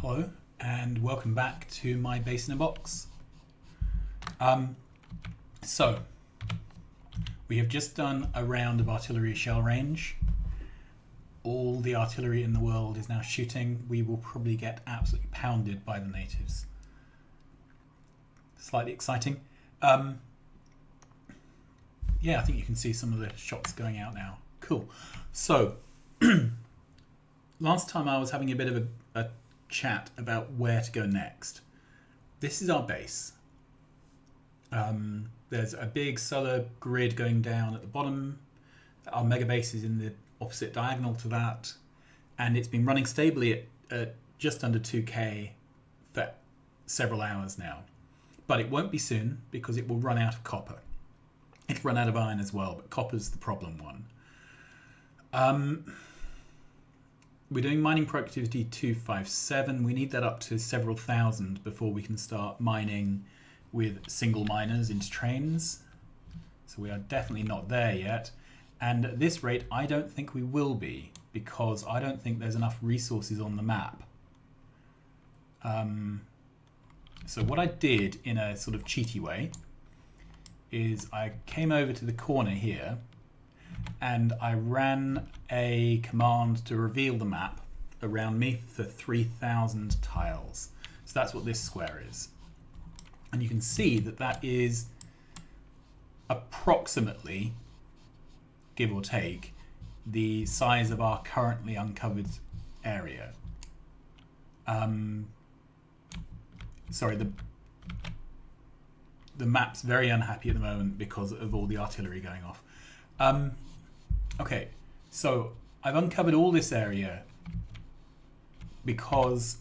Hello and welcome back to my base in a box. So we have just done a round of artillery shell range. All the artillery in the world is now shooting. We will probably get absolutely pounded by the natives. Slightly exciting. Yeah, I think you can see some of the shots going out now. Cool. So last time I was having a bit of a chat about where to go next. This is our base. There's a big solar grid going down at the bottom. Our mega base is in the opposite diagonal to that, and it's been running stably at just under 2K for several hours now. But it won't be soon because it will run out of copper. It'll run out of iron as well, but copper's the problem one. We're doing mining productivity 257. We need that up to several thousand before we can start mining with single miners into trains. So we are definitely not there yet. And at this rate, I don't think we will be, because I don't think there's enough resources on the map. So what I did in a sort of cheaty way is I came over to the corner here and I ran a command to reveal the map around me for 3,000 tiles. So that's what this square is. And you can see that that is approximately, give or take, the size of our currently uncovered area. Sorry, the map's very unhappy at the moment because of all the artillery going off. Okay, so I've uncovered all this area because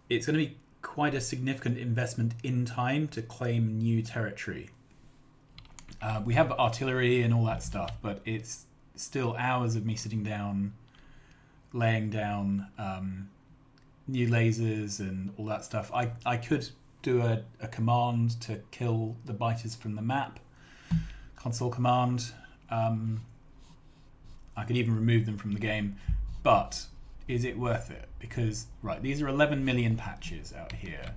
it's going to be quite a significant investment in time to claim new territory. We have artillery and all that stuff, but it's still hours of me sitting down, laying down new lasers and all that stuff. I could do a command to kill the biters from the map, console command. I could even remove them from the game, but is it worth it? Because, right, these are 11 million patches out here.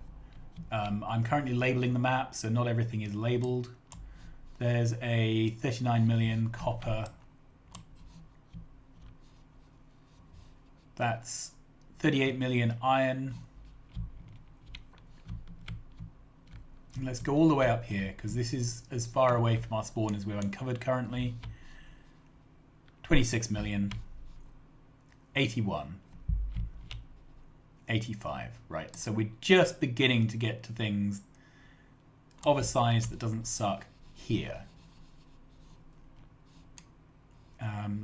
I'm currently labeling the map, so not everything is labeled. There's a 39 million copper. That's 38 million iron. And let's go all the way up here, because this is as far away from our spawn as we're uncovered currently. 26 million. 81. 85. Right, so we're just beginning to get to things of a size that doesn't suck here.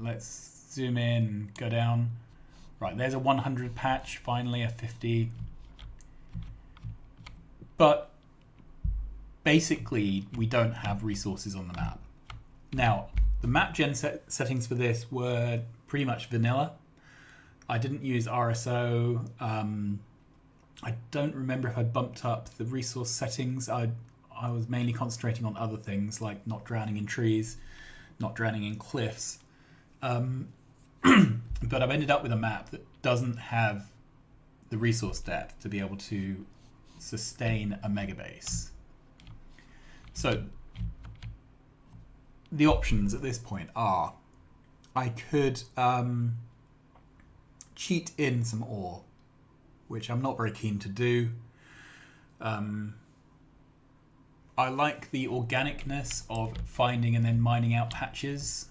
Let's zoom in and go down. Right, there's a 100 patch, finally a 50. But basically, we don't have resources on the map. Now, the map gen settings for this were pretty much vanilla. I didn't use RSO. I don't remember if I bumped up the resource settings. I was mainly concentrating on other things like not drowning in trees, not drowning in cliffs. But I've ended up with a map that doesn't have the resource depth to be able to sustain a mega base. So the options at this point are I could cheat in some ore, which I'm not very keen to do. I like the organicness of finding and then mining out patches.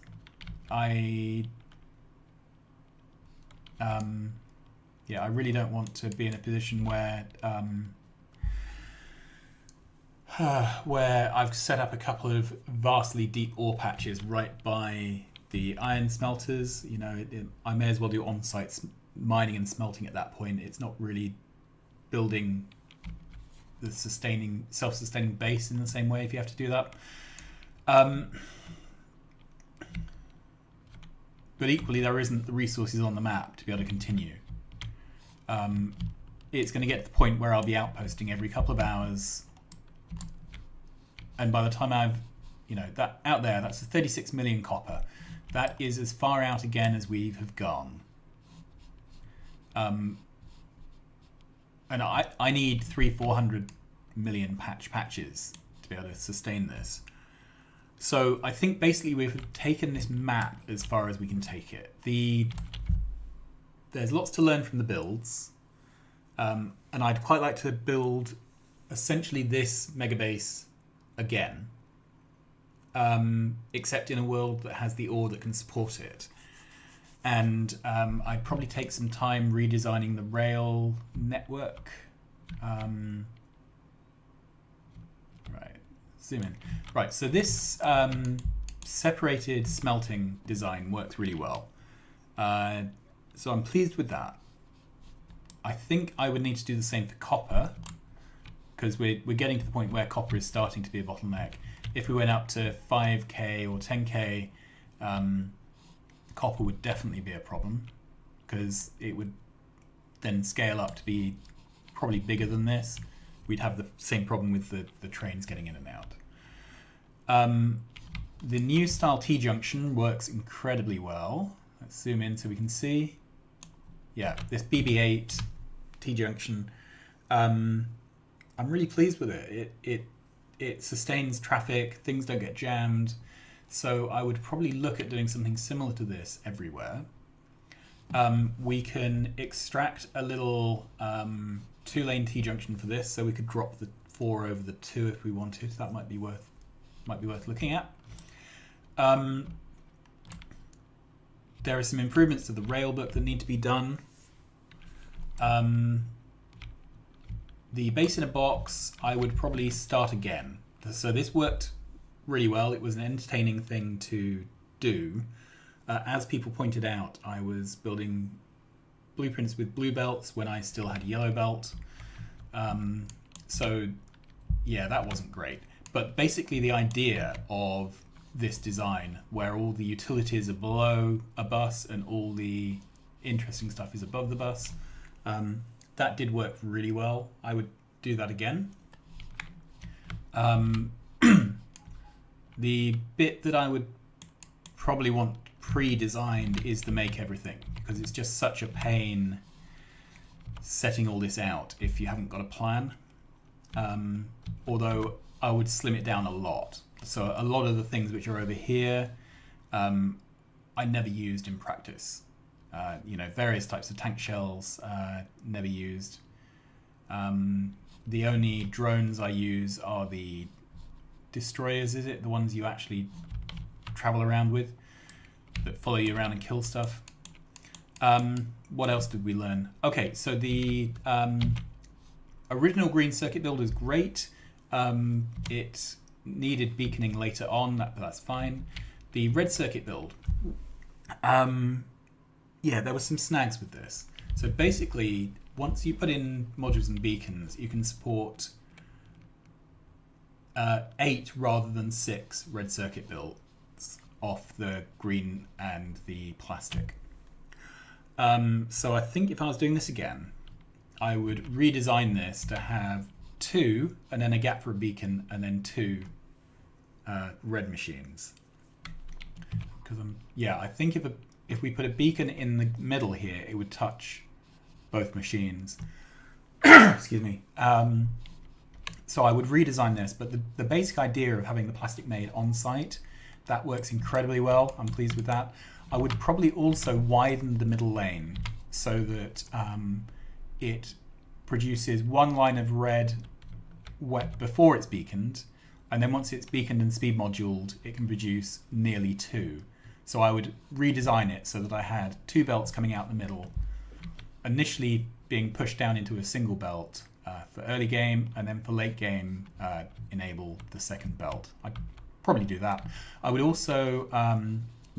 Yeah, I really don't want to be in a position where where I've set up a couple of vastly deep ore patches right by the iron smelters. You know, I may as well do on-site mining and smelting at that point. It's not really building the self-sustaining base in the same way if you have to do that. But equally, there isn't the resources on the map to be able to continue. It's going to get to the point where I'll be outposting every couple of hours. And by the time I've, that out there, that's a 36 million copper. That is as far out again as we have gone. And I need 400 million patches to be able to sustain this. So I think basically we've taken this map as far as we can take it. There's lots to learn from the builds, and I'd quite like to build essentially this megabase again, except in a world that has the ore that can support it. And I'd probably take some time redesigning the rail network. Right, zoom in. Right, so this separated smelting design works really well. So I'm pleased with that. I think I would need to do the same for copper, because we're getting to the point where copper is starting to be a bottleneck. If we went up to 5K or 10K, copper would definitely be a problem, because it would then scale up to be probably bigger than this. We'd have the same problem with the trains getting in and out. The new style T-junction works incredibly well. Let's zoom in so we can see. Yeah, this BB8 T-junction, I'm really pleased with it. It sustains traffic, things don't get jammed. So I would probably look at doing something similar to this everywhere. We can extract a little 2-lane T-junction for this, so we could drop the 4 over the 2 if we wanted. That might be worth looking at. There are some improvements to the rail book that need to be done. The base in a box, I would probably start again. So this worked really well. It was an entertaining thing to do. As people pointed out, I was building blueprints with blue belts when I still had a yellow belt. So yeah, that wasn't great. But basically the idea of this design, where all the utilities are below a bus and all the interesting stuff is above the bus, that did work really well. I would do that again. The bit that I would probably want pre-designed is the make everything, because it's just such a pain setting all this out if you haven't got a plan. Although I would slim it down a lot. So a lot of the things which are over here, I never used in practice. Various types of tank shells, never used. The only drones I use are the destroyers, is it? The ones you actually travel around with, that follow you around and kill stuff. What else did we learn? Okay, so the original green circuit build is great. It needed beaconing later on, that's fine. The red circuit build, yeah, there were some snags with this. So basically, once you put in modules and beacons, you can support 8 rather than 6 red circuit builds off the green and the plastic. So I think if I was doing this again, I would redesign this to have 2 and then a gap for a beacon and then 2 red machines. Because I think if we put a beacon in the middle here, it would touch both machines. Excuse me. So I would redesign this, but the basic idea of having the plastic made on site, that works incredibly well. I'm pleased with that. I would probably also widen the middle lane so that it produces 1 line of red before it's beaconed, and then once it's beaconed and speed moduled, it can produce nearly 2. So I would redesign it so that I had 2 belts coming out in the middle, initially being pushed down into a single belt for early game, and then for late game enable the second belt. I'd probably do that. I would also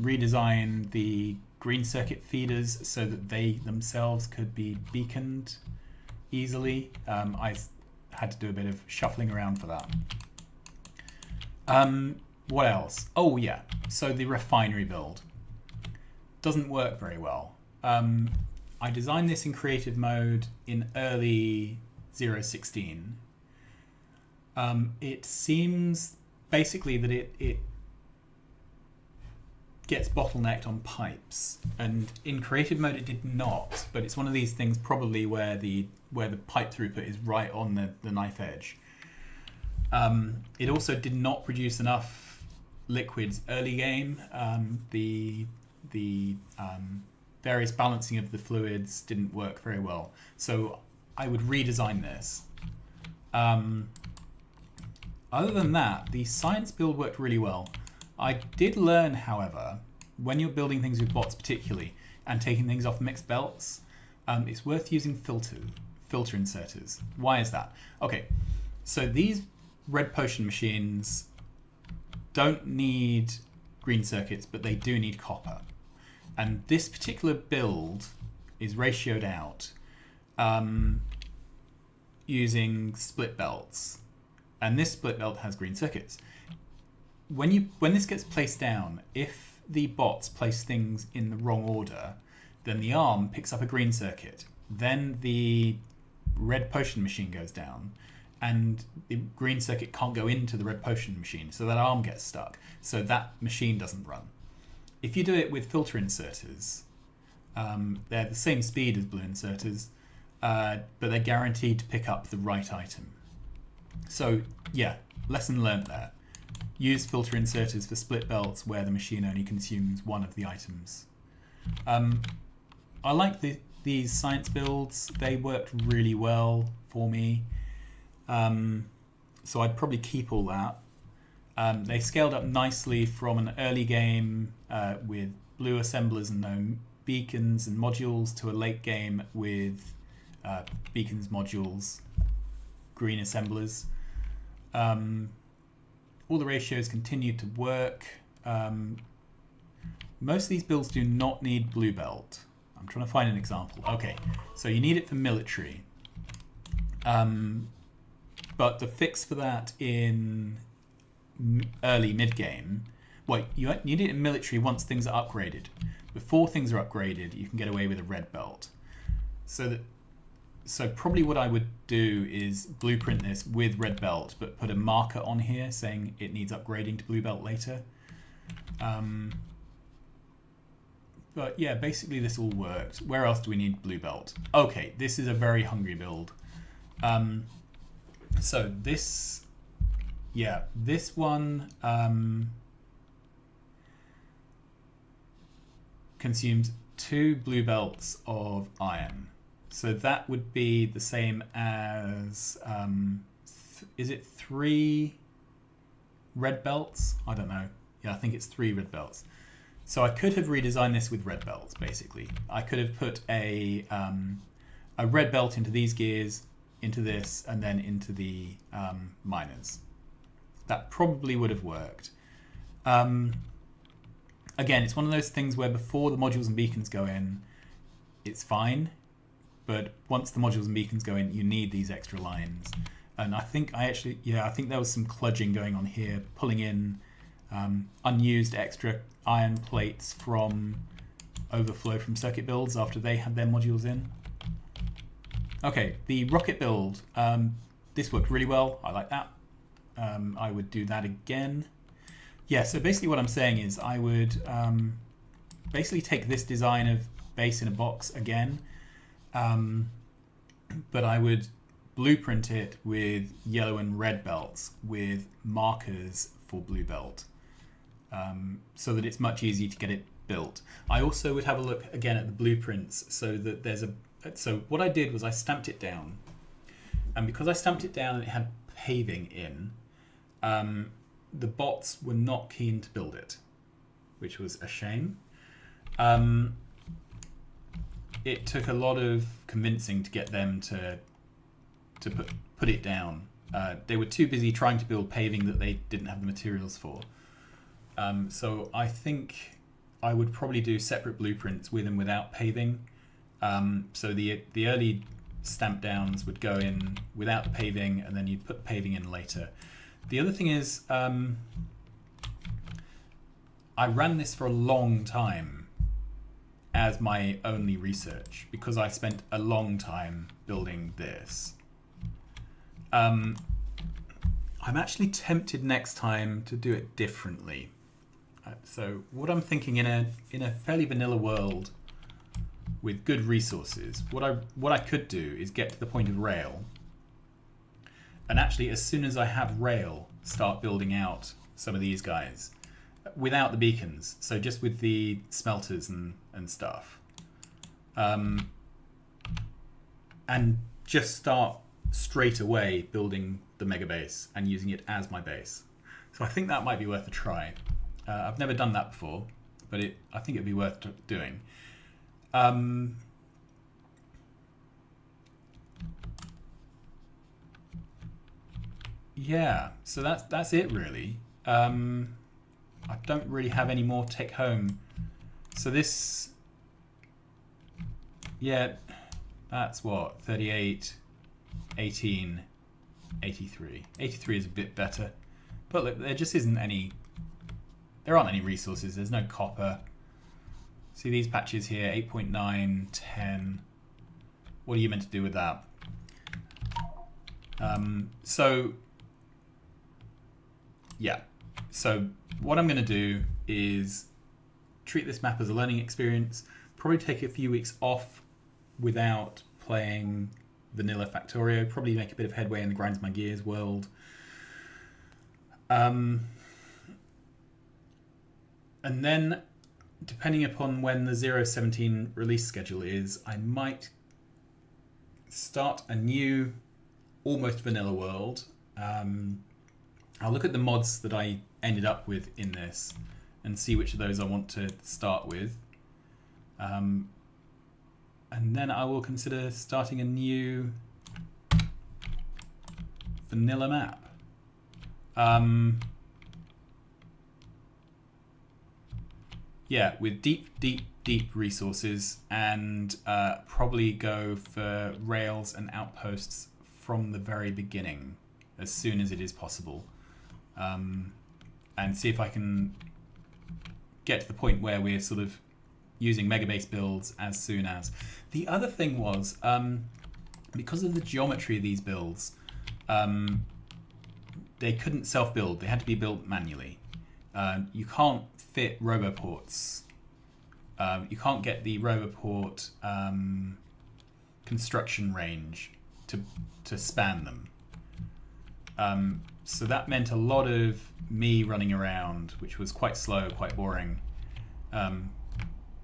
redesign the green circuit feeders so that they themselves could be beaconed easily. I had to do a bit of shuffling around for that. What else? Oh yeah, so the refinery build doesn't work very well. I designed this in creative mode in early 0.16. It seems basically that it gets bottlenecked on pipes, and in creative mode it did not. But it's one of these things probably where the pipe throughput is right on the knife edge. It also did not produce enough liquids early game. The various balancing of the fluids didn't work very well. So I would redesign this. Other than that, the science build worked really well. I did learn, however, when you're building things with bots particularly, and taking things off mixed belts, it's worth using filter inserters. Why is that? Okay, so these red potion machines don't need green circuits, but they do need copper. And this particular build is ratioed out using split belts. And this split belt has green circuits. When this gets placed down, if the bots place things in the wrong order, then the arm picks up a green circuit. Then the red potion machine goes down, and the green circuit can't go into the red potion machine, so that arm gets stuck. So that machine doesn't run. If you do it with filter inserters, they're the same speed as blue inserters, but they're guaranteed to pick up the right item. So yeah, lesson learned there. Use filter inserters for split belts where the machine only consumes one of the items. I like these science builds. They worked really well for me. So I'd probably keep all that. They scaled up nicely from an early game with blue assemblers and no beacons and modules to a late game with beacons, modules, green assemblers. All the ratios continued to work. Most of these builds do not need blue belt. I'm trying to find an example. Okay, so you need it for military. But the fix for that in early mid-game, well, you need it in military once things are upgraded. Before things are upgraded, you can get away with a red belt. So probably what I would do is blueprint this with red belt, but put a marker on here saying it needs upgrading to blue belt later. But yeah, basically this all worked. Where else do we need blue belt? Okay, this is a very hungry build. So this one consumes 2 blue belts of iron. So that would be the same as, is it 3 red belts? I don't know. Yeah, I think it's 3 red belts. So I could have redesigned this with red belts, basically. I could have put a red belt into these gears, into this, and then into the miners. That probably would have worked. Again, it's one of those things where before the modules and beacons go in, it's fine. But once the modules and beacons go in, you need these extra lines. And I think I think there was some kludging going on here, pulling in unused extra iron plates from overflow from circuit builds after they had their modules in. Okay, the rocket build. This worked really well. I like that. I would do that again. Yeah, so basically what I'm saying is I would basically take this design of base in a box again, but I would blueprint it with yellow and red belts with markers for blue belt, so that it's much easier to get it built. I also would have a look again at the blueprints so that there's a... So what I did was I stamped it down, and because I stamped it down and it had paving in, the bots were not keen to build it, which was a shame. It took a lot of convincing to get them to put it down. They were too busy trying to build paving that they didn't have the materials for. So I think I would probably do separate blueprints with and without paving. So the early stamp downs would go in without the paving, and then you'd put paving in later. The other thing is, I ran this for a long time as my only research because I spent a long time building this. I'm actually tempted next time to do it differently. So what I'm thinking in a fairly vanilla world with good resources, what I could do is get to the point of rail, and actually as soon as I have rail, start building out some of these guys without the beacons. So just with the smelters and stuff, and just start straight away building the mega base and using it as my base. So I think that might be worth a try. I've never done that before, but I think it'd be worth doing. Yeah, so that's it really. I don't really have any more take home. So this, yeah, that's what, 38, 18, 83. 83 is a bit better. But look, there just isn't any, there aren't any resources. There's no copper. See these patches here, 8.9, 10. What are you meant to do with that? So, yeah. So what I'm going to do is treat this map as a learning experience, probably take a few weeks off without playing vanilla Factorio, probably make a bit of headway in the Grinds My Gears world. And then, depending upon when the 0.17 release schedule is, I might start a new, almost vanilla world. I'll look at the mods that I ended up with in this and see which of those I want to start with. And then I will consider starting a new vanilla map. Yeah, with deep resources, and probably go for rails and outposts from the very beginning, as soon as it is possible, and see if I can get to the point where we're sort of using megabase builds as soon as. The other thing was, because of the geometry of these builds, they couldn't self-build. They had to be built manually. You can't fit roboports. You can't get the roboport construction range to span them. So that meant a lot of me running around, which was quite slow, quite boring.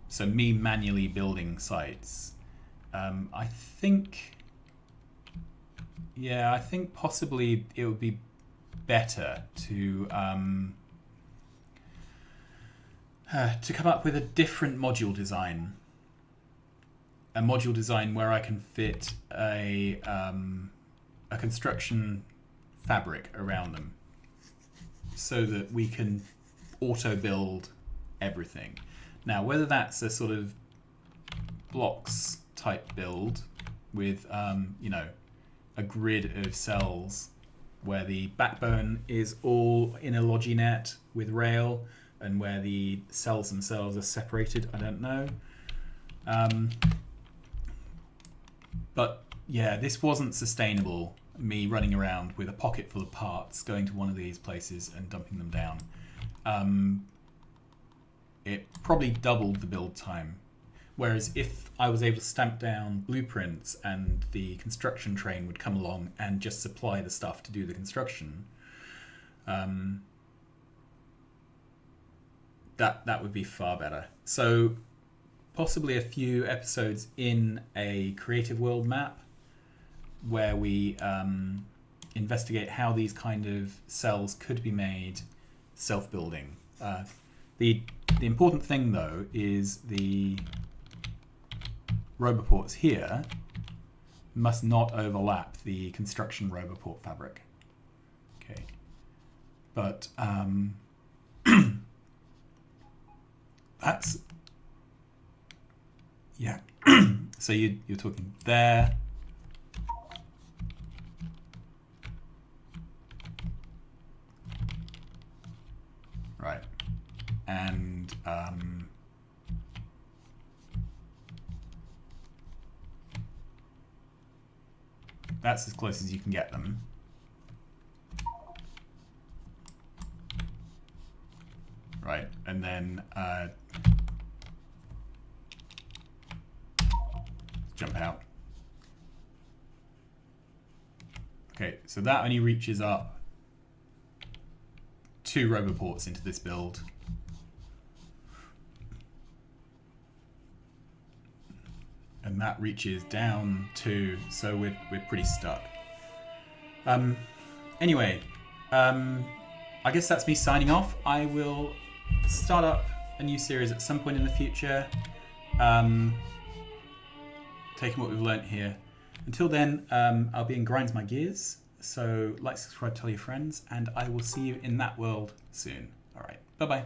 So me manually building sites. I think possibly it would be better to come up with a different module design. A module design where I can fit a construction fabric around them, so that we can auto build everything. Now, whether that's a sort of blocks type build with a grid of cells where the backbone is all in a Loginet with rail, and where the cells themselves are separated, I don't know. But yeah, this wasn't sustainable, me running around with a pocket full of parts, going to one of these places and dumping them down. It probably doubled the build time. Whereas if I was able to stamp down blueprints and the construction train would come along and just supply the stuff to do the construction, that would be far better. So possibly a few episodes in a creative world map where we investigate how these kind of cells could be made self-building. The important thing though is the roboports here must not overlap the construction roboport fabric. Okay, but that's, yeah. So you're talking there. Right. And that's as close as you can get them. Right. right? And then jump out. Okay, so that only reaches up 2 roboports into this build. And that reaches down to, so we're pretty stuck. Anyway, I guess that's me signing off. I will start up a new series at some point in the future, taking what we've learnt here. Until then, I'll be in Grinds My Gears, so like, subscribe, tell your friends, and I will see you in that world soon. All right, bye-bye.